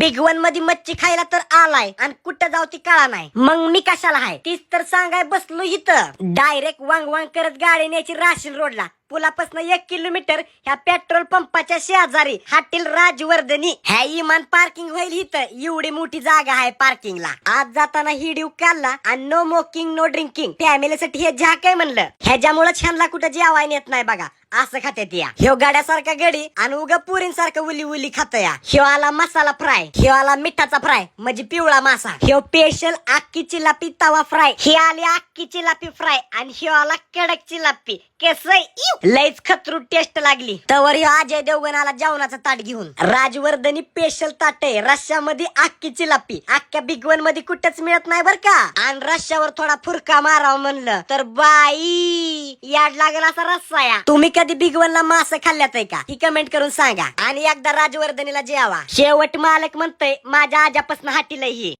Big one मध्ये मच्छी खायला तर आलाय आणि कुठं जाऊ ती कळा नाही. मग मी कशाला आहे तीच तर सांगाय बसलो इथं. डायरेक्ट वांग वांग करत गाडी न्यायची राशीन रोडला. पुलापासून 1 किलोमीटर ह्या पेट्रोल पंपाच्या शेजारी हॉटेल राजवर्धनी. ह्या इमान पार्किंग होईल इथं. एवढी मोठी जागा आहे पार्किंगला. आज जाताना हिडीव काढला आणि नो स्मोकिंग नो ड्रिंकिंग फॅमिलीसाठी हे झाक आहे म्हणलं. ह्याच्यामुळे छानला कुठं जेवाय नेत नाही बघा. असं खात्यात या ह्यो गाड्यासारखा गडी आणि उगा पुरींसारखं उली उली खात या. ह्यो आला मसाला फ्राय, ह्यो आला मिठाचा फ्राय म्हणजे पिवळा मासा, ह्यो स्पेशल अख्खी चिलापी तवा फ्राय, ही आली अख्खी चिलापी फ्राय आणि ह्यो आला कडक चिलापी. लईच खतरू टेस्ट लागली. तवर ह्यो अजय देवगण आला जेवणाचं ताट घेऊन. राजवर्धनी स्पेशल ताट आहे. रश्श्यामध्ये अख्खी चिलापी. अख्ख्या बिग वन मध्ये कुठंच मिळत नाही बर का. आणि रश्श्यावर थोडा फुरका मारावं म्हणलं तर बाई याड लागेल असा रस्सा या. तुम्ही कधी बिग वन ला मासे खाल्ल्यात आहे का ही कमेंट करून सांगा. आणि एकदा राजवर्धनीला जेवा. शेवट मालक म्हणतोय माझ्या आजापासून हाटीला ही